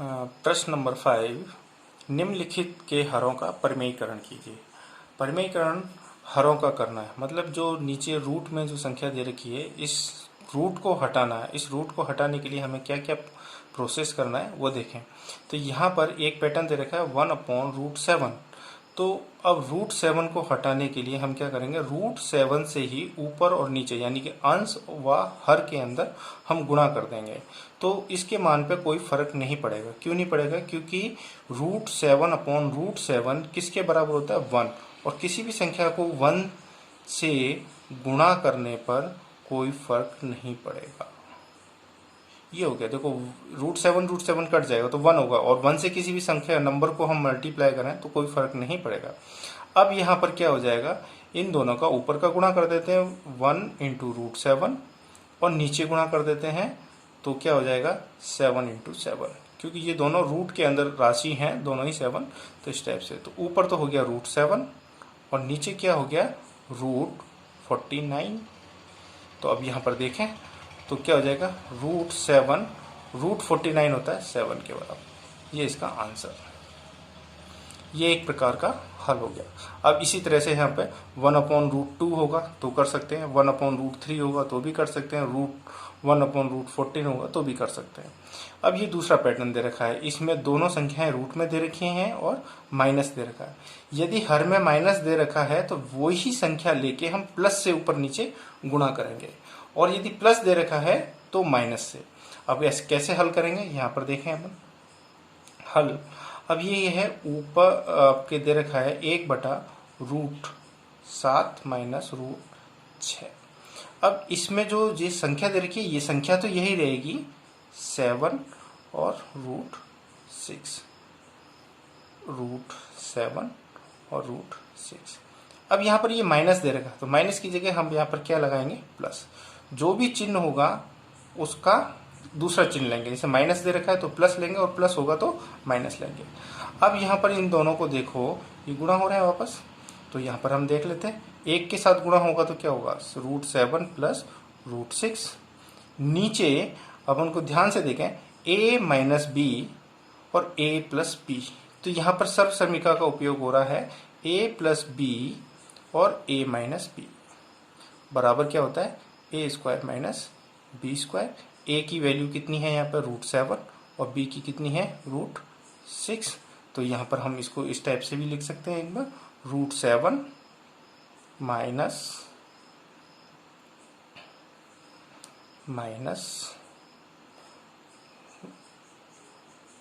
प्रश्न नंबर 5, निम्नलिखित के हरों का परिमेयीकरण कीजिए। परिमेयीकरण हरों का करना है, मतलब जो नीचे रूट में जो संख्या दे रखी है, इस रूट को हटाना है। इस रूट को हटाने के लिए हमें क्या क्या प्रोसेस करना है वो देखें। तो यहाँ पर एक पैटर्न दे रखा है 1/√7। तो अब √7 को हटाने के लिए हम क्या करेंगे, √7 से ही ऊपर और नीचे यानी कि अंश व हर के अंदर हम गुणा कर देंगे। तो इसके मान पे कोई फर्क नहीं पड़ेगा। क्यों नहीं पड़ेगा? क्योंकि √7/√7 किसके बराबर होता है? 1। और किसी भी संख्या को 1 से गुणा करने पर कोई फर्क नहीं पड़ेगा। ये हो गया। देखो, √7 कट जाएगा तो 1 होगा, और 1 से किसी भी संख्या नंबर को हम मल्टीप्लाई करें तो कोई फर्क नहीं पड़ेगा। अब यहाँ पर क्या हो जाएगा, इन दोनों का ऊपर का गुणा कर देते हैं 1 × √7 और नीचे गुणा कर देते हैं तो क्या हो जाएगा 7 × 7, क्योंकि ये दोनों रूट के अंदर राशि हैं, दोनों ही 7। तो इस टाइप से तो ऊपर तो हो गया √7 और नीचे क्या हो गया √49। तो अब यहाँ पर देखें तो क्या हो जाएगा √7 √49 होता है 7 के बराबर। ये इसका आंसर, ये एक प्रकार का हल हो गया। अब इसी तरह से यहाँ पे 1/√2 होगा तो कर सकते हैं, 1/√3 होगा तो भी कर सकते हैं, 1/√14 होगा तो भी कर सकते हैं। अब ये दूसरा पैटर्न दे रखा है, इसमें दोनों संख्याएं रूट में दे रखी हैं और माइनस दे रखा है। यदि हर में माइनस दे रखा है तो वही संख्या लेके हम प्लस से ऊपर नीचे गुणा करेंगे, और यदि प्लस दे रखा है तो माइनस से। अब ऐसे कैसे हल करेंगे, यहाँ पर देखें अपन हल। अब ये है ऊपर आपके दे रखा है 1/√7 - √6। अब इसमें जो ये संख्या दे रखी है, ये संख्या तो यही रहेगी 7 और √6, √7 और √6। अब यहाँ पर ये माइनस दे रखा है तो माइनस की जगह हम यहाँ पर क्या लगाएंगे, प्लस। जो भी चिन्ह होगा उसका दूसरा चिन्ह लेंगे। जैसे माइनस दे रखा है तो प्लस लेंगे, और प्लस होगा तो माइनस लेंगे। अब यहाँ पर इन दोनों को देखो, ये गुणा हो रहा है वापस। तो यहाँ पर हम देख लेते हैं, एक के साथ गुणा होगा तो क्या होगा √7 + √6। नीचे अब उनको ध्यान से देखें, a - b और a + b। तो यहाँ पर सर्वसमीका का उपयोग हो रहा है, a + b और a - b बराबर क्या होता है a² - b²। a की वैल्यू कितनी है यहाँ पर √7 और b की कितनी है √6। तो यहाँ पर हम इसको इस टाइप से भी लिख सकते हैं एक बार, √7 -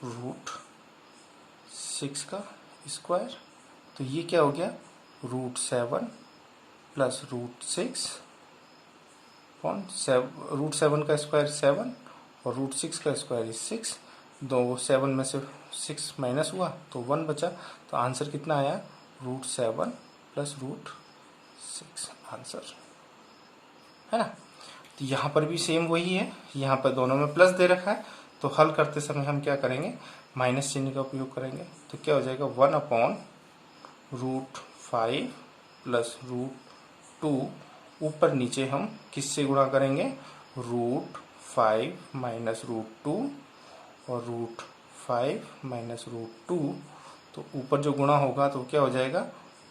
√6 का स्क्वायर। तो ये क्या हो गया √7 + √6 √7 का स्क्वायर 7 और √6 का स्क्वायर 6। दो 7 में से 6 माइनस हुआ तो 1 बचा। तो आंसर कितना आया √7 + √6 आंसर, है ना। तो यहाँ पर भी सेम वही है, यहाँ पर दोनों में प्लस दे रखा है। तो हल करते समय हम क्या करेंगे, माइनस चिन्ह का उपयोग करेंगे। तो क्या हो जाएगा 1/√5 + √2। ऊपर नीचे हम किससे गुणा करेंगे, √5 - √2 और √5 - √2। तो ऊपर जो गुणा होगा तो क्या हो जाएगा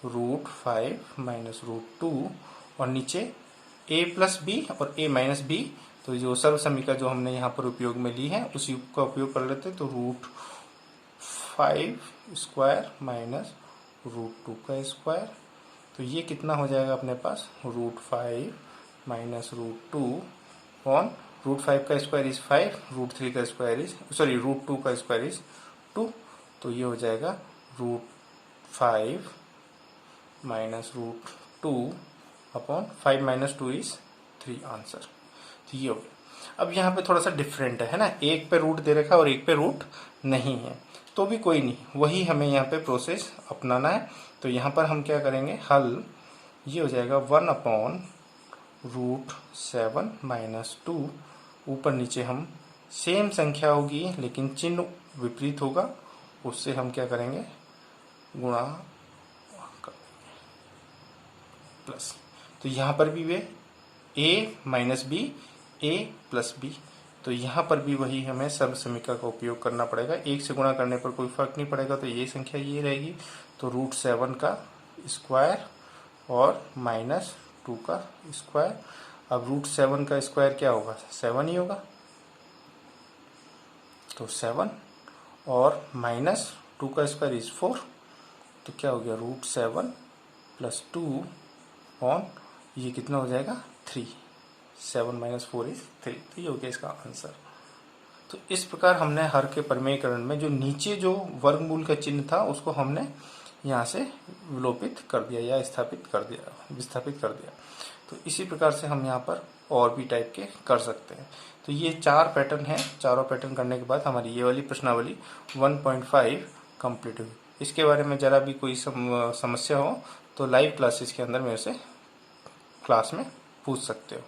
√5 - √2, और नीचे a + b और a - b। तो जो सर्वसमीका जो हमने यहाँ पर उपयोग में ली है उसी का उपयोग कर लेते। तो √5² - √2 का स्क्वायर। तो ये कितना हो जाएगा अपने पास √5 - √2 ऑन √5 का स्क्वायर इज 5, √3 का स्क्वायर इज √2 का स्क्वायर इज 2। तो ये हो जाएगा √5 - √2 अपॉन 5 - 2 इज 3 आंसर। तो ये हो गया। अब यहाँ पे थोड़ा सा डिफरेंट है ना, एक पे रूट दे रखा है और एक पे रूट नहीं है, तो भी कोई नहीं, वही हमें यहाँ पे प्रोसेस अपनाना है। तो यहाँ पर हम क्या करेंगे, हल ये हो जाएगा 1/√7 - 2। ऊपर नीचे हम सेम संख्या होगी लेकिन चिन्ह विपरीत होगा, उससे हम क्या करेंगे गुणा प्लस। तो यहाँ पर भी वे a - b a + b तो यहाँ पर भी वही हमें सर्व समीकरण का उपयोग करना पड़ेगा। 1 से गुणा करने पर कोई फर्क नहीं पड़ेगा, तो ये संख्या ये रहेगी। तो √7 का स्क्वायर और -2 का स्क्वायर। अब √7 का स्क्वायर क्या होगा, 7 ही होगा, तो 7 और -2 का स्क्वायर इज 4, तो क्या हो गया √7 + 2 ऑन ये कितना हो जाएगा 3। 7 - 4 इज 3, तो ये हो गया इसका आंसर। तो इस प्रकार हमने हर के प्रमेयकरण में जो नीचे जो वर्गमूल का चिन्ह था उसको हमने यहाँ से विलोपित कर दिया या विस्थापित कर दिया। तो इसी प्रकार से हम यहाँ पर और भी टाइप के कर सकते हैं। तो ये 4 पैटर्न हैं। चारों पैटर्न करने के बाद हमारी ये वाली प्रश्नावली 1.5 कंप्लीट हुई। इसके बारे में ज़रा भी कोई समस्या हो तो लाइव क्लासेस के अंदर मेरे से क्लास में पूछ सकते हो।